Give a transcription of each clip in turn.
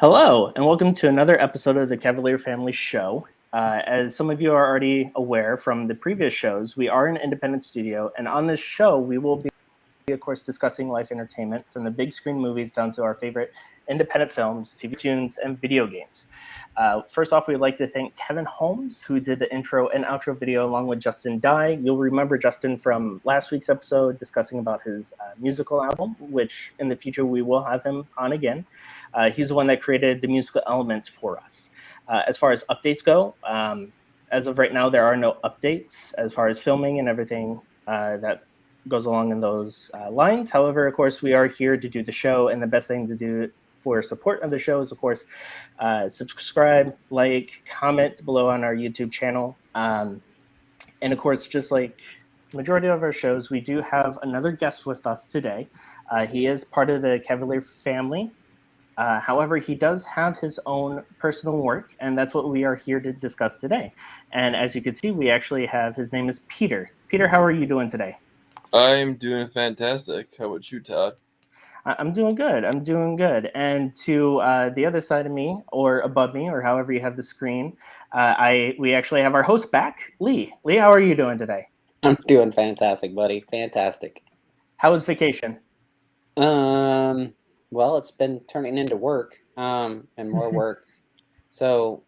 Hello, and welcome to another episode of the Cavalier Family Show. As some of you are already aware from the previous shows, we are an independent studio, and on this show, we will be, of course, discussing life entertainment from the big screen movies down to our favorite independent films, TV tunes, and video games. First off, we'd like to thank Kevin Holmes, who did the intro and outro video along with Justin Dye. You'll remember Justin from last week's episode discussing about his musical album, which in the future we will have him on again. He's the one that created the musical elements for us. As far as updates go, as of right now, there are no updates as far as filming and everything that goes along in those lines. However, of course, we are here to do the show, and the best thing to do for support of the show is, of course, subscribe, like, comment below on our YouTube channel. And of course, just like the majority of our shows, we do have another guest with us today. He is part of the Cavalier family. However, he does have his own personal work, and that's what we are here to discuss today. And as you can see, we actually have, his name is Peter. Peter, how are you doing today? I'm doing fantastic. How about you, Todd? I'm doing good. And to the other side of me, or above me, or however you have the screen, we actually have our host back, Lee. Lee, how are you doing today? I'm doing fantastic, buddy. Fantastic. How was vacation? Well, it's been turning into work, and more work. So,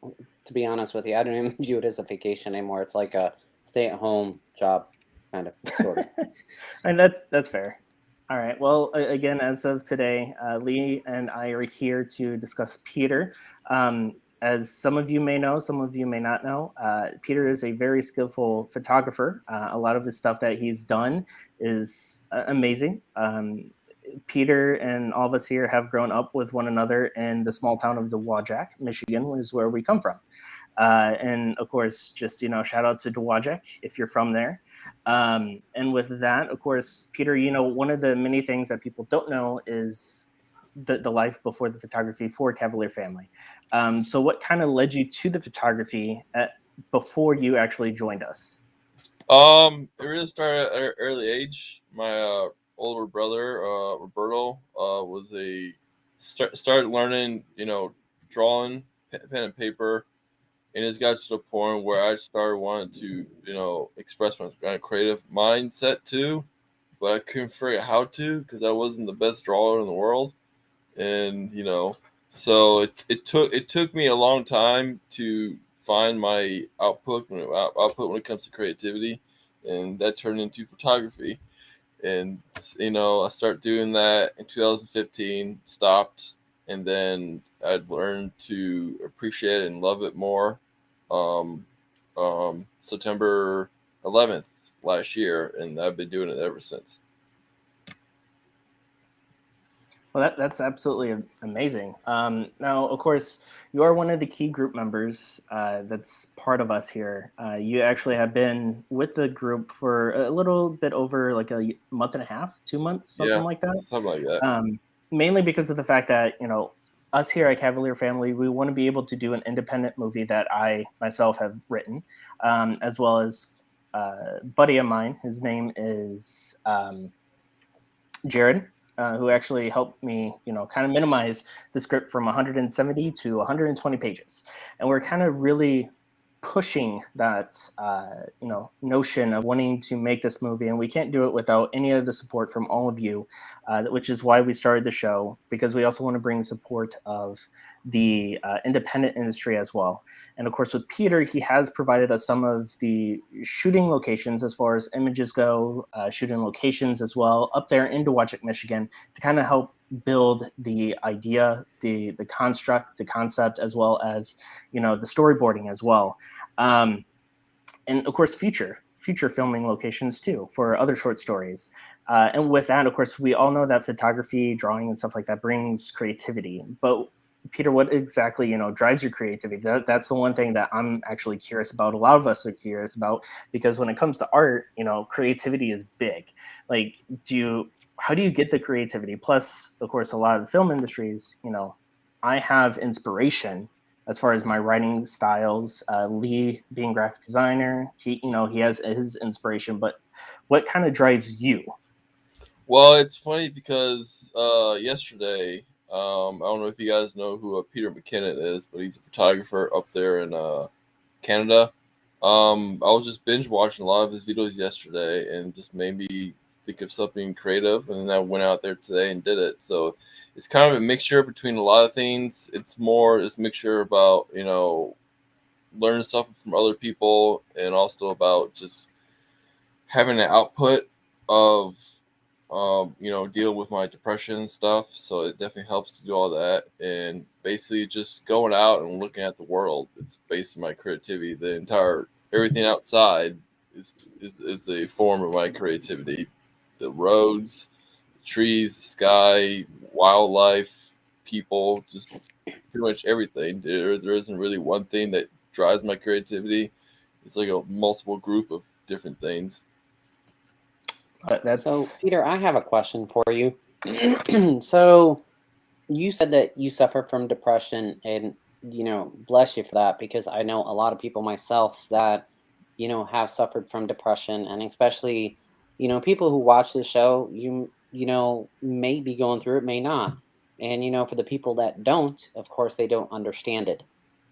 to be honest with you, I don't even view it as a vacation anymore. It's like a stay-at-home job, kind of, sort of. And that's fair. All right. Well, again, as of today, Lee and I are here to discuss Peter. As some of you may know, some of you may not know, Peter is a very skillful photographer. A lot of the stuff that he's done is amazing. Peter and all of us here have grown up with one another in the small town of Dowagiac, Michigan, which is where we come from. And of course, just, shout out to Dowagiac if you're from there. And with that, of course, Peter, one of the many things that people don't know is the life before the photography for Cavalier Family. So what kind of led you to the photography before you actually joined us? It really started at an early age. My older brother, Roberto, started learning, drawing, pen and paper. And it's got to the point where I started wanting to, express my creative mindset too, but I couldn't figure out how to because I wasn't the best drawer in the world, and so it took me a long time to find my output when it comes to creativity, and that turned into photography, and I started doing that in 2015, stopped, and then I'd learned to appreciate it and love it more. September 11th last year, and I've been doing it ever since. Well, that's absolutely amazing. Now, of course, you are one of the key group members that's part of us here. You actually have been with the group for a little bit over like a month and a half, 2 months, something like that. Something like that. Mainly because of the fact that, us here at Cavalier Family, we want to be able to do an independent movie that I myself have written, as well as a buddy of mine. His name is Jared, who actually helped me, kind of minimize the script from 170 to 120 pages. And we're kind of really pushing that, notion of wanting to make this movie, and we can't do it without any of the support from all of you, which is why we started the show, because we also want to bring support of the independent industry as well. And of course, with Peter, he has provided us some of the shooting locations as far as images go, shooting locations as well up there in Dowagiac, Michigan, to kind of help build the idea, the construct, the concept, as well as, the storyboarding as well. And of course, future filming locations too for other short stories. And with that, of course, we all know that photography, drawing, and stuff like that brings creativity. But Peter, what exactly, drives your creativity? That's the one thing that I'm actually curious about. A lot of us are curious about, because when it comes to art, creativity is big. Like, how do you get the creativity? Plus, of course, a lot of the film industries, I have inspiration as far as my writing styles. Lee being graphic designer, he has his inspiration. But what kind of drives you? Well, it's funny because yesterday I don't know if you guys know who Peter McKinnon is, but he's a photographer up there in Canada. I was just binge watching a lot of his videos yesterday, and just made me think of something creative, and then I went out there today and did it. So it's kind of a mixture between a lot of things. It's a mixture about, learning something from other people, and also about just having an output of dealing with my depression and stuff. So it definitely helps to do all that, and basically just going out and looking at the world. It's based on my creativity. Everything outside is a form of my creativity. The roads, the trees, the sky, wildlife, people, just pretty much everything. There isn't really one thing that drives my creativity. It's like a multiple group of different things. So, Peter, I have a question for you. So, you said that you suffer from depression, and bless you for that, because I know a lot of people myself that have suffered from depression, and especially people who watch this show, may be going through it, may not. And for the people that don't, of course, they don't understand it.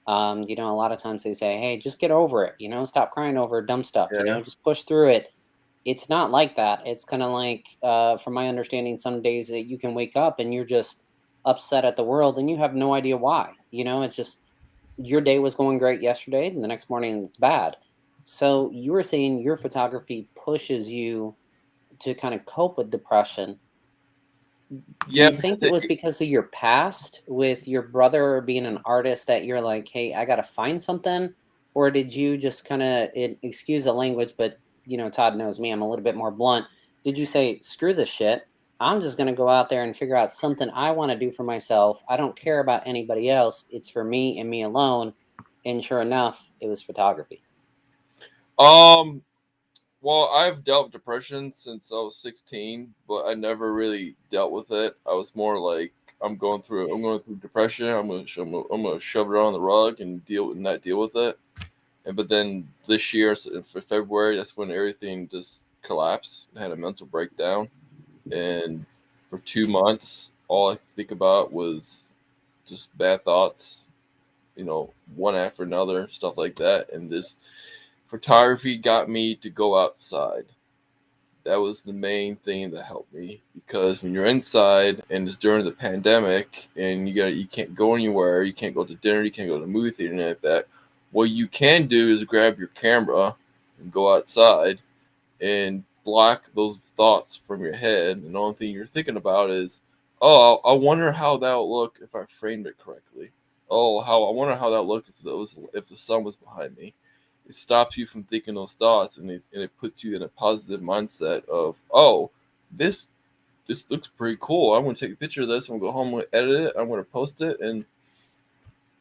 A lot of times they say, hey, just get over it, stop crying over dumb stuff, Yeah. just push through it. It's not like that. It's kind of like, from my understanding, some days that you can wake up and you're just upset at the world and you have no idea why. It's just your day was going great yesterday and the next morning it's bad. So you were saying your photography pushes you to kind of cope with depression. Do Yeah, you think it was because of your past with your brother being an artist that you're like, hey, I got to find something? Or did you just kind of, excuse the language, but Todd knows me, I'm a little bit more blunt. Did you say, screw this shit? I'm just going to go out there and figure out something I want to do for myself. I don't care about anybody else. It's for me and me alone. And sure enough, it was photography. Well, I've dealt with depression since I was 16, but I never really dealt with it. I was more like, I'm going through depression. I'm gonna shove it on the rug and not deal with it. But then this year, for February, that's when everything just collapsed. I had a mental breakdown, and for 2 months, all I could think about was just bad thoughts, one after another, stuff like that. And this photography got me to go outside. That was the main thing that helped me, because when you're inside and it's during the pandemic and you can't go anywhere, you can't go to dinner, you can't go to the movie theater, anything like that. What you can do is grab your camera and go outside and block those thoughts from your head. And the only thing you're thinking about is, oh, I wonder how that would look if I framed it correctly. Oh, I wonder how that looked if the sun was behind me. It stops you from thinking those thoughts, and it puts you in a positive mindset of, oh, this looks pretty cool. I'm going to take a picture of this. I'm going to go home, I'm going to edit it, I'm going to post it. And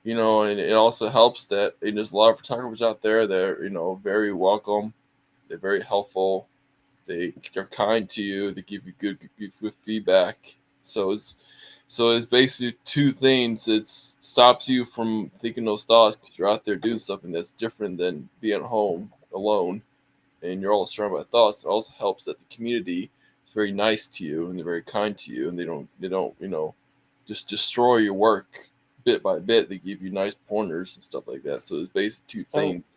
and it also helps that there's a lot of photographers out there that are, very welcome. They're very helpful. They're kind to you. They give you good feedback. So it's basically two things. It stops you from thinking those thoughts because you're out there doing something that's different than being at home alone, and you're all surrounded by thoughts. It also helps that the community is very nice to you and they're very kind to you, and they don't just destroy your work bit by bit. They give you nice pointers and stuff like that. So it's basically two things.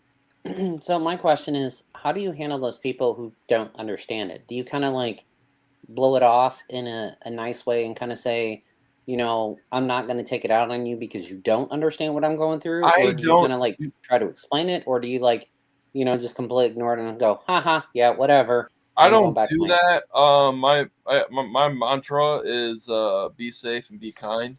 So my question is, how do you handle those people who don't understand it? Do you kind of like blow it off in a nice way and kind of say, I'm not going to take it out on you because you don't understand what I'm going through? Or do you kind of like try to explain it? Or do you like, just completely ignore it and go, haha, yeah, whatever. I don't do that. My mantra is be safe and be kind.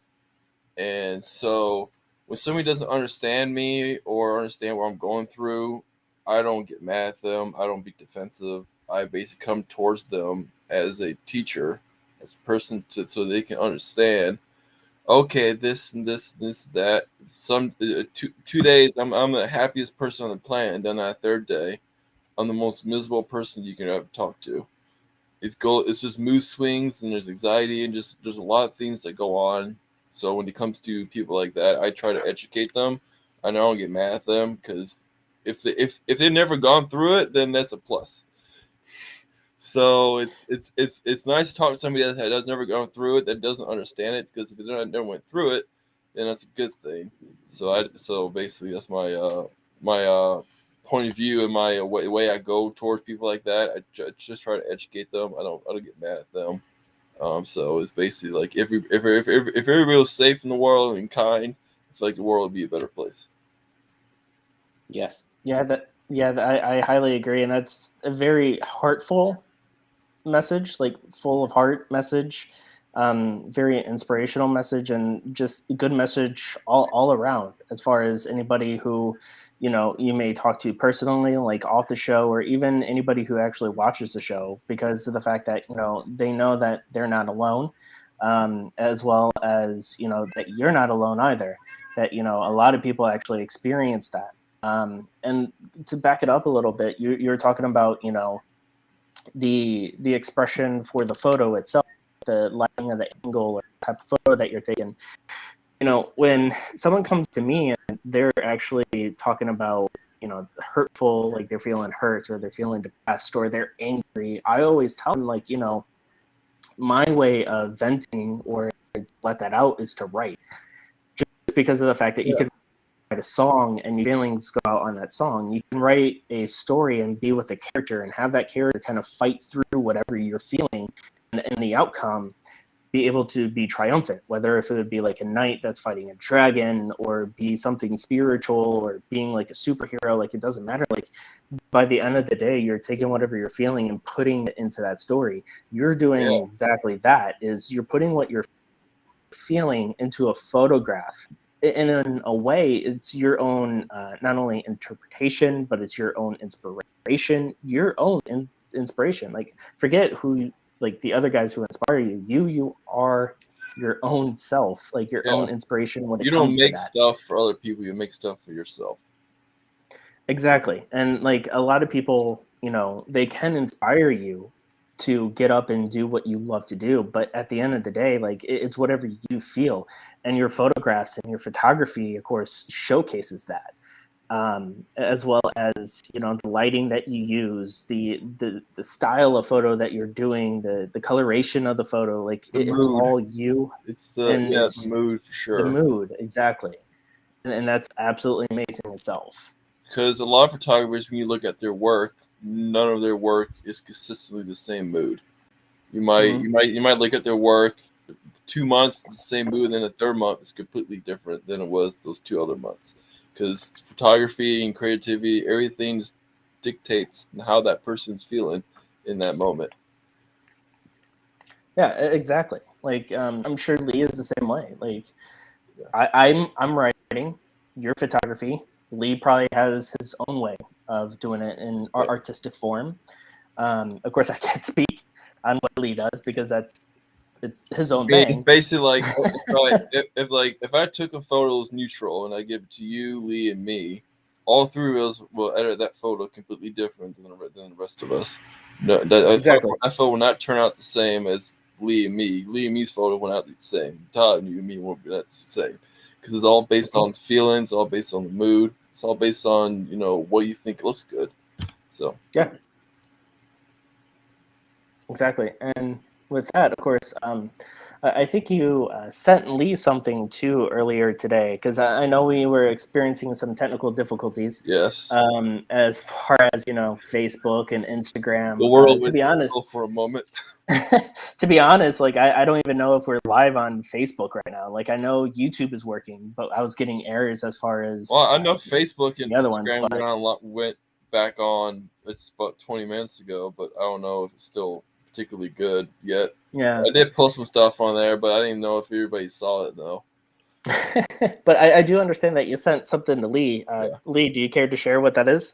And so when somebody doesn't understand me or understand what I'm going through, I don't get mad at them. I don't be defensive. I basically come towards them as a teacher, as a person, so they can understand. Okay, this and this, that. Some 2 days, I'm the happiest person on the planet, and then that third day, I'm the most miserable person you can ever talk to. It's just mood swings, and there's anxiety, and just there's a lot of things that go on. So when it comes to people like that, I try to educate them. I don't get mad at them, because if they've never gone through it, then that's a plus. So it's nice to talk to somebody that has never gone through it, that doesn't understand it, because if they never went through it, then that's a good thing. So basically that's my point of view and my way I go towards people like that. I just try to educate them. I don't get mad at them. So it's basically like if everybody was safe in the world and kind, I feel like the world would be a better place. Yes. I highly agree, and that's a very heartful message, like full of heart message, very inspirational message, and just a good message all around, as far as anybody who, you may talk to personally, like off the show, or even anybody who actually watches the show, because of the fact that, they know that they're not alone, as well as, that you're not alone either, that, a lot of people actually experience that. And to back it up a little bit, you're talking about, the expression for the photo itself, the lighting of the angle or type of photo that you're taking. When someone comes to me and they're actually talking about, hurtful, like they're feeling hurt or they're feeling depressed or they're angry, I always tell them, like, my way of venting or let that out is to write, just because of the fact that you could write a song and your feelings go out on that song. You can write a story and be with a character and have that character kind of fight through whatever you're feeling, and the outcome be able to be triumphant, whether if it would be like a knight that's fighting a dragon, or be something spiritual, or being like a superhero. Like, it doesn't matter. Like, by the end of the day, you're taking whatever you're feeling and putting it into that story. You're doing exactly that. Is you're putting what you're feeling into a photograph. And in a way, it's your own, not only interpretation, but it's your own inspiration, your own inspiration. Like, forget who, like the other guys who inspire you. You are your own self, like your own inspiration when it comes to that. You don't make stuff for other people, you make stuff for yourself. Exactly. And like a lot of people, they can inspire you to get up and do what you love to do, but at the end of the day, like, it's whatever you feel, and your photographs and your photography, of course, showcases that, as well as, the lighting that you use, the style of photo that you're doing, the coloration of the photo, like it's all you. It's the mood, for sure. The mood, exactly. And that's absolutely amazing itself. Because a lot of photographers, when you look at their work, none of their work is consistently the same mood. You might look at their work 2 months, the same mood, and then the third month is completely different than it was those 2 other months. Because photography and creativity, everything dictates how that person's feeling in that moment. Yeah, exactly. Like, I'm sure Lee is the same way. Like, I'm writing your photography. Lee probably has his own way of doing it in artistic form. Of course, I can't speak on what Lee does, because it's his own thing. It's basically like if I took a photo as neutral and I give it to you, Lee, and me, all 3 of us will edit that photo completely different than the rest of us. No, exactly. That photo will not turn out the same as Lee and me. Lee and me's photo will not be the same. Todd and you and me won't be the same, because it's all based on feelings, all based on the mood. It's all based on, what you think looks good. So yeah, exactly. And with that, of course, I think you sent Lee something too earlier today, because I know we were experiencing some technical difficulties. Yes. As far as, Facebook and Instagram. The world to be honest, for a moment. To be honest, like I don't even know if we're live on Facebook right now. Like, I know YouTube is working, but I was getting errors as far as. Well, I know Facebook and the other Instagram ones went back on. It's about 20 minutes ago, but I don't know if it's still particularly good yet. Yeah, I did post some stuff on there, but I didn't know if everybody saw it though. But I do understand that you sent something to Lee. Lee, do you care to share what that is?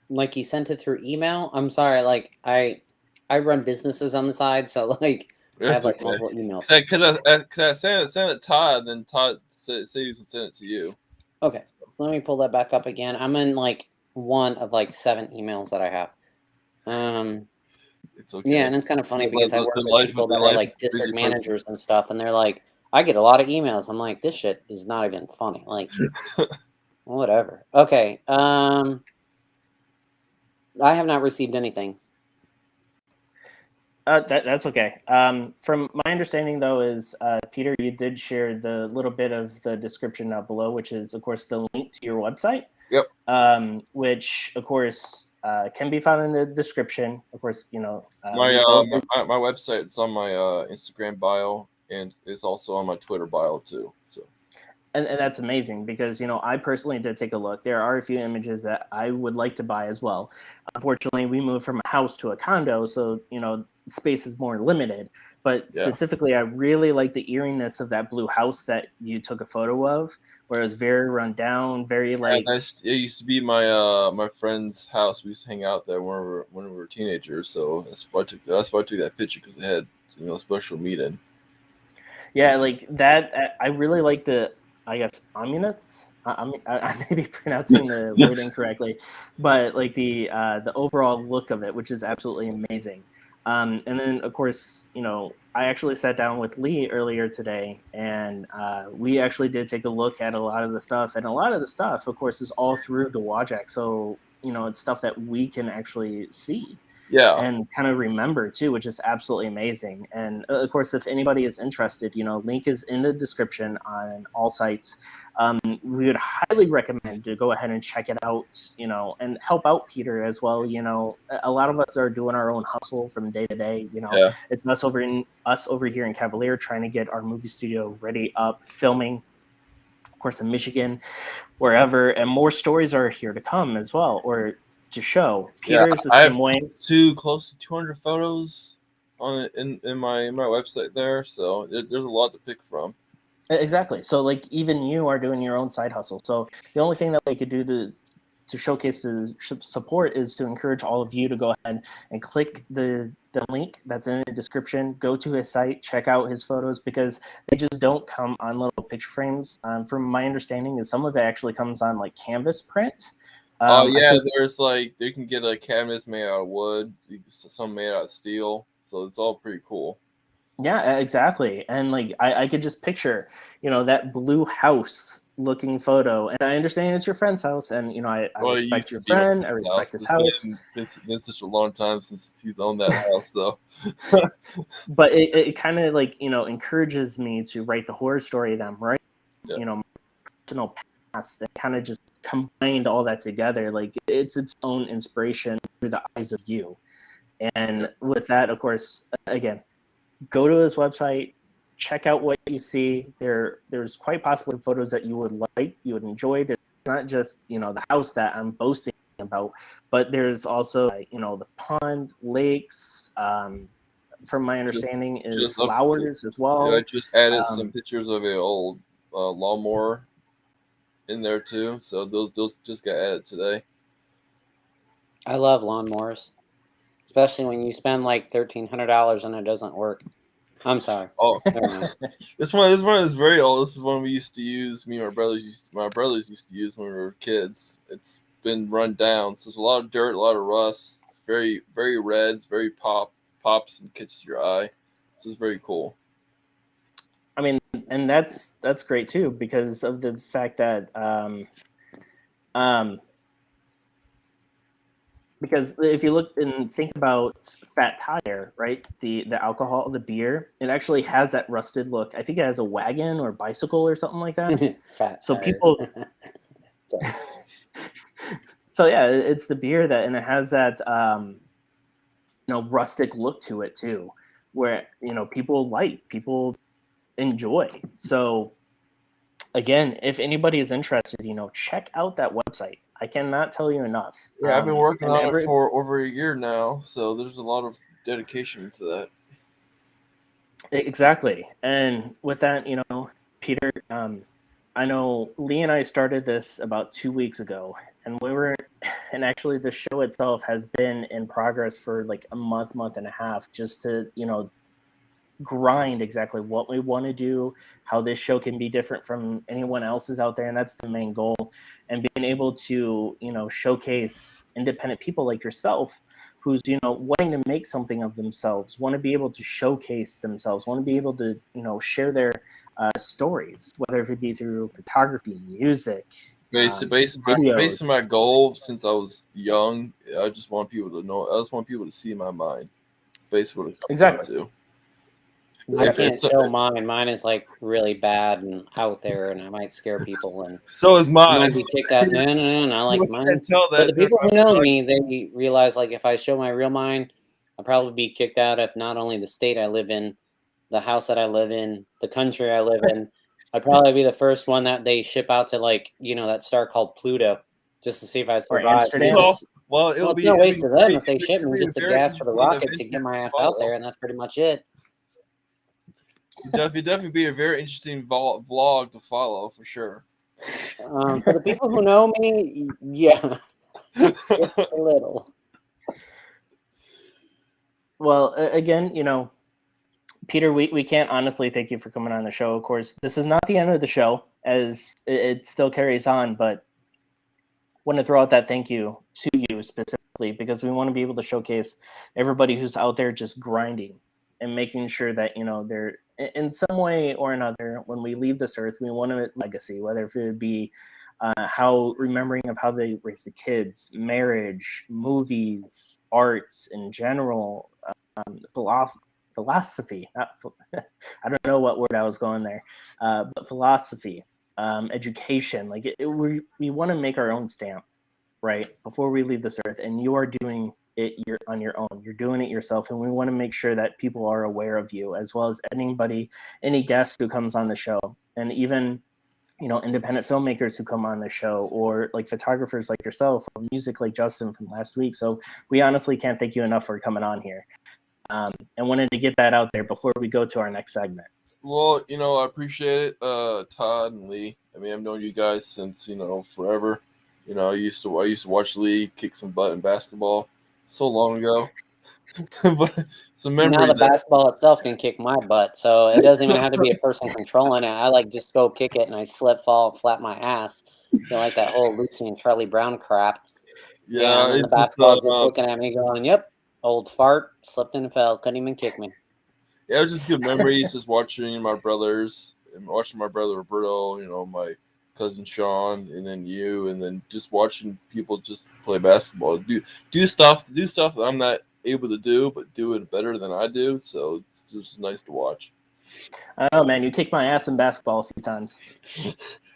Like, you sent it through email? I'm sorry, like I run businesses on the side, so like I have like multiple emails. Because I sent it to Todd, then Todd said he was send it to you. Okay, let me pull that back up again. I'm in like one of like 7 emails that I have. It's okay. Yeah, and it's kind of funny because I work with people that are like district managers and stuff, and they're like, I get a lot of emails. I'm like, this shit is not even funny. Like, whatever. Okay. I have not received anything. That's okay. From my understanding, though, is Peter, you did share the little bit of the description down below, which is, of course, the link to your website. Yep. Which, of course, can be found in the description. Of course, My website is on my Instagram bio, and it's also on my Twitter bio too. So. And that's amazing because, I personally did take a look. There are a few images that I would like to buy as well. Unfortunately, we moved from a house to a condo, so, space is more limited. But specifically, I really like the eeriness of that blue house that you took a photo of, where it was very run down, very like. Yeah, it used to be my my friend's house. We used to hang out there when we were teenagers. So that's why I took that picture, because it had a special meeting. Yeah, like that. I really like the, I guess, ominous. I may be pronouncing the word incorrectly, but like the overall look of it, which is absolutely amazing. And then, of course, I actually sat down with Lee earlier today, and we actually did take a look at a lot of the stuff. And a lot of the stuff, of course, is all through the Wajak. So, it's stuff that we can actually see. Yeah. And kind of remember, too, which is absolutely amazing. And, of course, if anybody is interested, link is in the description on all sites. We would highly recommend to go ahead and check it out, and help out Peter as well. A lot of us are doing our own hustle from day to day. It's us over here in Cavalier trying to get our movie studio ready up, filming, of course, in Michigan, wherever, and more stories are here to come as well, or to show. Peter is the same way. Close to 200 photos on in my website there, so there's a lot to pick from. Exactly. So, like, even you are doing your own side hustle. So the only thing that we could do to showcase the support is to encourage all of you to go ahead and click the link that's in the description, go to his site, check out his photos, because they just don't come on little picture frames. From my understanding, is some of it actually comes on like canvas print. There's you can get a cabinets made out of wood, some made out of steel, so it's all pretty cool. Yeah, exactly. And like I could just picture, that blue house looking photo. And I understand it's your friend's house, and I respect your friend, I respect his house. It's been such a long time since he's owned that house, so but it kind of encourages me to write the horror story that I'm writing, my personal past, and kind of just combined all that together. Like it's its own inspiration through the eyes of you. And with that, of course, again, go to his website, check out what you see. There's quite possibly photos that you would like, you would enjoy. There's not just, the house that I'm boasting about, but there's also, the pond, lakes, from my understanding is flowers as well. Yeah, I just added some pictures of an old lawnmower in there too. So those just got added today. I love lawnmowers. Especially when you spend like $1,300 and it doesn't work. I'm sorry. Oh, this one is very old. This is one we used to use. My brothers used to use when we were kids. It's been run down. So there's a lot of dirt, a lot of rust. Very, very red. It's very pops and catches your eye. So it's very cool. I mean, and that's great too, because of the fact that because if you look and think about Fat Tire, right, the alcohol, the beer, it actually has that rusted look. I think it has a wagon or bicycle or something like that. Fat so tire. People so yeah, it's the beer that, and it has that rustic look to it too, where people enjoy. So again, if anybody is interested, check out that website. I cannot tell you enough. Yeah, I've been working on it for over a year now, so there's a lot of dedication to that. Exactly. And with that, Peter, I know Lee and I started this about 2 weeks ago, and actually the show itself has been in progress for like a month and a half, just to, grind exactly what we want to do, how this show can be different from anyone else's out there. And that's the main goal. And being able to, showcase independent people like yourself, who's, wanting to make something of themselves, want to be able to showcase themselves, want to be able to, share their stories, whether it be through photography, music, videos. Based on my goal since I was young, I just want people to know. I just want people to see my mind. Basically, what it comes Exactly. down to. I can't show mine. Mine is like really bad and out there, and I might scare people. And So is mine. I'll be kicked out. No. I like You mine. can't tell But that. the people who know me, they realize like if I show my real mind, I'll probably be kicked out of not only the state I live in, the house that I live in, the country I live in. I'd probably be the first one that they ship out to, like, that star called Pluto, just to see if I survive. Amsterdam. Well, it's no waste of them if they ship me just the gas for the rocket to get my ass out there, and that's pretty much it. It'd definitely be a very interesting vlog to follow for sure. For the people who know me, yeah, just a little. Well, again, Peter, we can't honestly thank you for coming on the show. Of course, this is not the end of the show, as it still carries on, but want to throw out that thank you to you specifically, because we want to be able to showcase everybody who's out there just grinding and making sure that, they're in some way or another, when we leave this earth, we want a legacy, whether if it would be remembering of how they raise the kids, marriage, movies, arts in general, philosophy. I don't know what word I was going there, but philosophy, education. Like we want to make our own stamp, right, before we leave this earth. And you are doing it on your own. You're doing it yourself, and we want to make sure that people are aware of you, as well as any guest who comes on the show, and even independent filmmakers who come on the show, or like photographers like yourself, or music like Justin from last week. So we honestly can't thank you enough for coming on here. And wanted to get that out there before we go to our next segment. Well, I appreciate it, Todd and Lee. I mean, I've known you guys since forever. I used to watch Lee kick some butt in basketball so long ago. But some memory. Now the basketball itself can kick my butt, so it doesn't even have to be a person controlling it. I just go kick it, and I slip, fall, flat my ass. Like that whole Lucy and Charlie Brown crap. Yeah, and then the basketball just looking at me, going, "Yep, old fart, slipped and fell, couldn't even kick me." Yeah, it was just good memories, just watching my brothers and watching my brother Roberto, my cousin Sean, and then you, and then just watching people just play basketball, do stuff that I'm not able to do, but do it better than I do. So it's just nice to watch. I don't know, man. You kicked my ass in basketball a few times.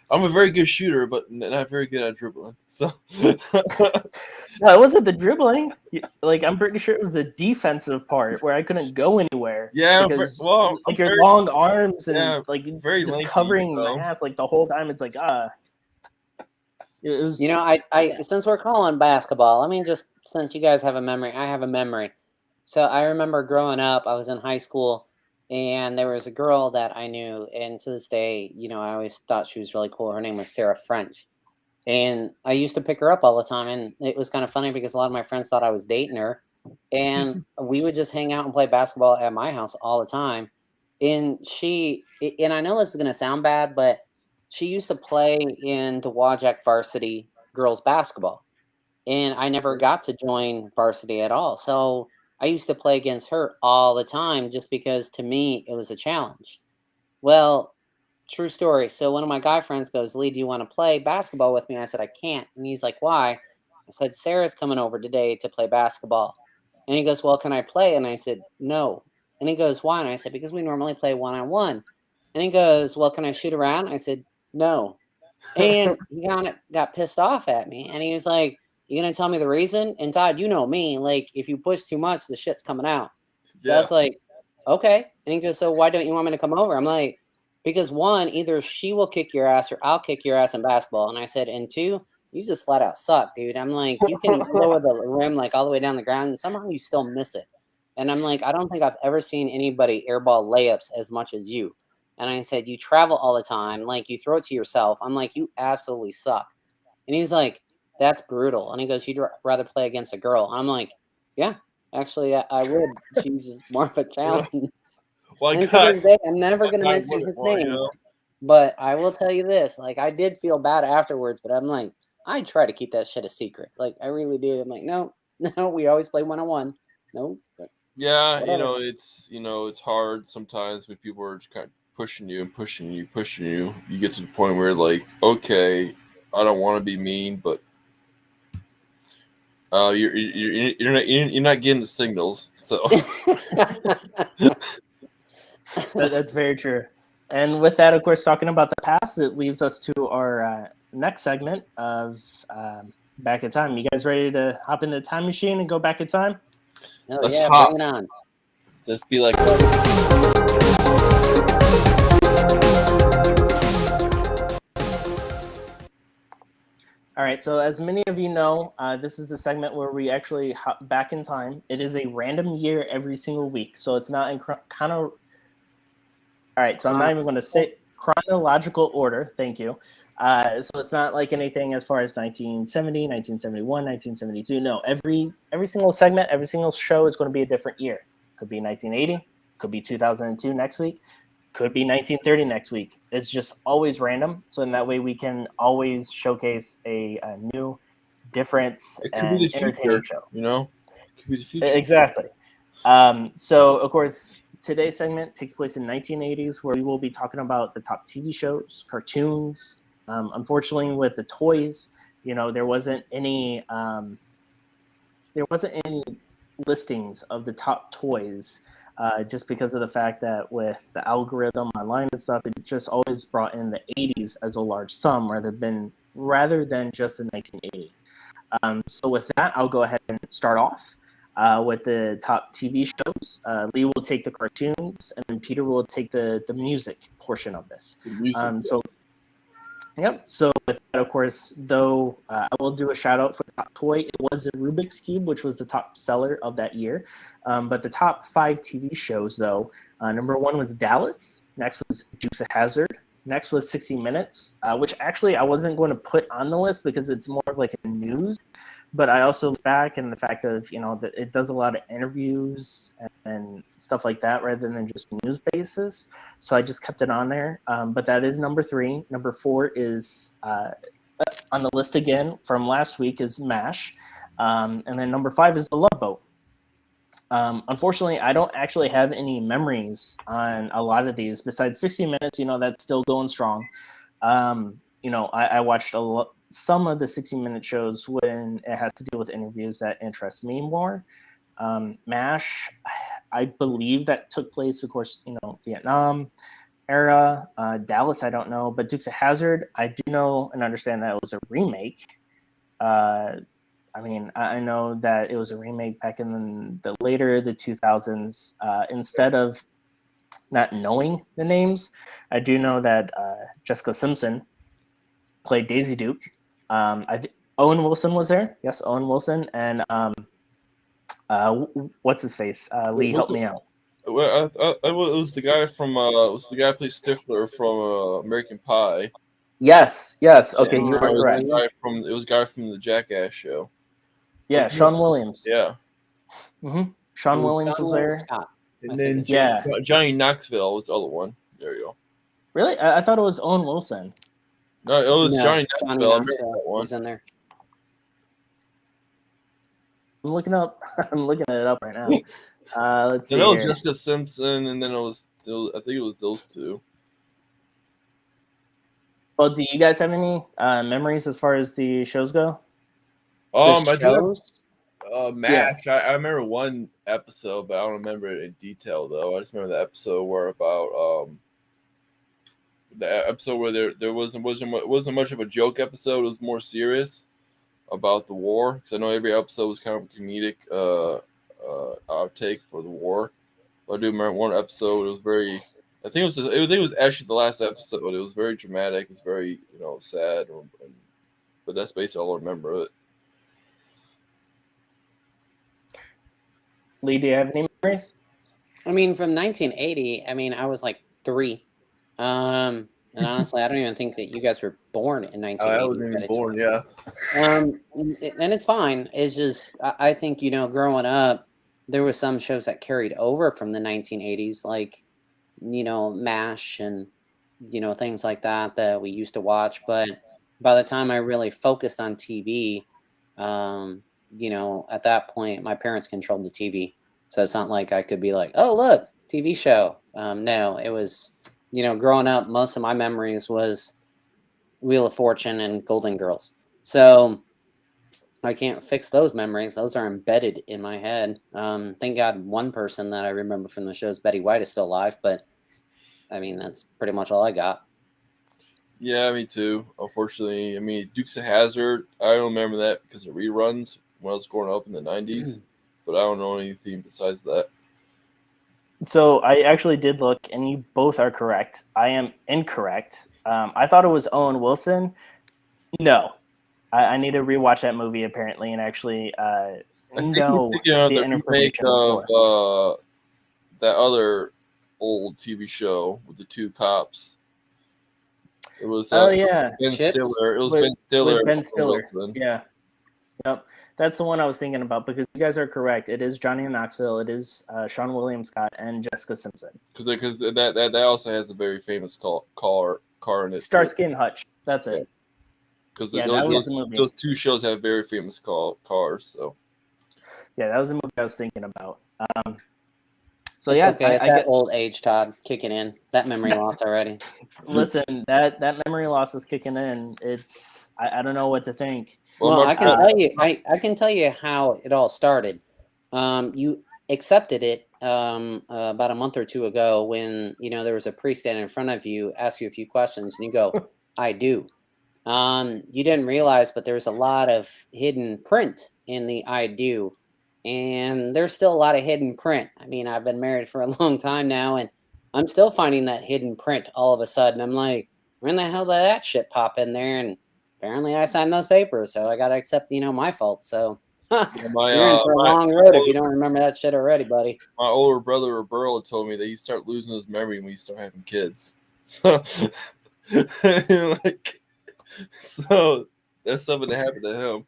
I'm a very good shooter, but not very good at dribbling. So no, it wasn't the dribbling. I'm pretty sure it was the defensive part where I couldn't go anywhere. Yeah, because your long arms and very just lengthy, covering my ass the whole time. It's like It was, I since we're calling basketball, since you guys have a memory, I have a memory. So I remember growing up, I was in high school, and there was a girl that I knew, and to this day, I always thought she was really cool. Her name was Sarah French, and I used to pick her up all the time, and it was kind of funny because a lot of my friends thought I was dating her, and we would just hang out and play basketball at my house all the time. And I know this is going to sound bad, but she used to play in the Wajak varsity girls basketball, and I never got to join varsity at all. So I used to play against her all the time just because to me it was a challenge. Well, true story. So one of my guy friends goes, "Lee, do you want to play basketball with me?" I said, "I can't." And he's like, "Why?" I said, "Sarah's coming over today to play basketball." And he goes, "Well, can I play?" And I said, "No." And he goes, "Why?" And I said, "Because we normally play one-on-one." And he goes, "Well, can I shoot around?" I said, "No." And he got pissed off at me. And he was like, "You gonna tell me the reason?" And Todd, you know me, if you push too much, the shit's coming out. So I was like, "Okay." And he goes, "So why don't you want me to come over?" I'm like, "Because one, either she will kick your ass or I'll kick your ass in basketball." And I said, "And two, you just flat out suck, dude." I'm like, "You can lower the rim all the way down the ground, and somehow you still miss it." And I'm like, "I don't think I've ever seen anybody airball layups as much as you." And I said, "You travel all the time. You throw it to yourself." I'm like, "You absolutely suck." And he's like, "That's brutal." And he goes, "You'd rather play against a girl." I'm like, "Yeah, actually, I would." She's just more of a challenge. And to this day, I'm never going to mention his name. But I will tell you this. I did feel bad afterwards, but I'm like, I try to keep that shit a secret. I really did. I'm like, no, we always play one-on-one. No. Yeah, it's hard sometimes when people are just kind of pushing you. You get to the point where okay, I don't want to be mean, but you're not getting the signals, so. That's very true. And with that, of course, talking about the past, it leaves us to our next segment of Back in Time. You guys ready to hop in the time machine and go back in time? Oh, Let's yeah, hop. bring it on. Let's be like. All right, so as many of you know, this is the segment where we actually hop back in time. It is a random year every single week, so it's not in kind of. All right, so I'm not even going to say chronological order. Thank you. So it's not like anything as far as 1970, 1971, 1972. No, every single segment, every single show is going to be a different year. Could be 1980, could be 2002 next week, could be 1930 next week. It's just always random. So in that way, we can always showcase a new, different, It could and be the entertaining future, show. you know? It could be the future. Exactly. So, of course, today's segment takes place in 1980s, where we will be talking about the top TV shows, cartoons. Unfortunately, with the toys, there wasn't any listings of the top toys, just because of the fact that with the algorithm online and stuff, it just always brought in the 80s as a large sum rather than just the 1980. So with that, I'll go ahead and start off with the top TV shows. Lee will take the cartoons, and then Peter will take the music portion of this. Yep. So with that, of course, though, I will do a shout out for the top toy. It was the Rubik's Cube, which was the top seller of that year. But the top 5 TV shows, though, number 1 was Dallas. Next was Dukes of Hazzard. Next was 60 Minutes, which actually I wasn't going to put on the list because it's more of like a news. But I also look back and the fact of, that it does a lot of interviews and stuff like that rather than just news basis. So I just kept it on there. But that is number 3. Number 4 is on the list again from last week is MASH. And then number 5 is The Love Boat. Unfortunately, I don't actually have any memories on a lot of these besides 60 Minutes. That's still going strong. I watched some of the 60-minute shows when it has to do with interviews that interest me more. MASH, I believe that took place, of course, Vietnam era. Dallas, I don't know, but Dukes of Hazzard, I do know and understand that it was a remake. I know that it was a remake back in the 2000s. Instead of not knowing the names, I do know that Jessica Simpson played Daisy Duke. Owen Wilson was there. Yes, Owen Wilson. And what's his face? Lee, help me out. Well, it was the guy from who plays Stifler from American Pie. Yes. Okay, you are correct. It was a guy from the Jackass show. Yeah, Sean Williams. Yeah. Mm-hmm. Sean Williams was there. And then Johnny Knoxville was the other one. There you go. Really? I thought it was Owen Wilson. No, it was Johnny Knoxville. Was in there. I'm looking it up right now. Let's see. Then it was Jessica Simpson, and then I think it was those two. Well, do you guys have any memories as far as the shows go? I do. MASH. Yeah. I remember one episode, but I don't remember it in detail though. I just remember the episode where there wasn't much of a joke episode. It was more serious about the war, because I know every episode was kind of a comedic outtake for the war. But I do remember one episode. It was very. I think it was actually the last episode. It was very dramatic. It was very sad. But that's basically all I remember. Lee, do you have any memories? From 1980, I was like 3. And honestly, I don't even think that you guys were born in 1980. I wasn't even born, yeah. And it's fine. It's just, I think, growing up, there were some shows that carried over from the 1980s, like, MASH and, things like that we used to watch. But by the time I really focused on TV, at that point, my parents controlled the TV. So it's not like I could be like, oh, look, TV show. No, it was, growing up, most of my memories was Wheel of Fortune and Golden Girls. So I can't fix those memories. Those are embedded in my head. Thank God one person that I remember from the shows, Betty White, is still alive, but I mean, that's pretty much all I got. Yeah, me too. Unfortunately, I mean, Dukes of Hazzard, I don't remember that because of reruns when I was growing up in the 90s, but I don't know anything besides that. So I actually did look, and you both are correct. I am incorrect. I thought it was Owen Wilson. No. I need to rewatch that movie, apparently, and actually I think know you're thinking of the the remake information before. of that other old TV show with the two cops. It was yeah. Ben Chips? Stiller. It was With- Ben Stiller. With Ben and Stiller. Wilson. Yeah. Yep. That's the one I was thinking about because you guys are correct. It is Johnny Knoxville. It is Sean William Scott and Jessica Simpson. Because that also has a very famous car in it. Starsky and Hutch. That's it. Because Yeah, that was the movie. those two shows have very famous cars. So Yeah, that was the movie I was thinking about. So yeah, Okay, it's that old age, Todd, kicking in. That memory loss already. Listen, that memory loss is kicking in. It's I don't know what to think. Well, I can tell you. I can tell you how it all started. You accepted it about a month or two ago when there was a priest standing in front of you, ask you a few questions, and you go, "I do." You didn't realize, but there's a lot of hidden print in the "I do," and there's still a lot of hidden print. I mean, I've been married for a long time now, and I'm still finding that hidden print all of a sudden. I'm like, when the hell did that shit pop in there? And apparently I signed those papers, so I got to accept, my fault. So you're in for a long road if you don't remember that shit already, buddy. My older brother Roberto told me that he start losing his memory when you start having kids. So, so that's something that happened to him.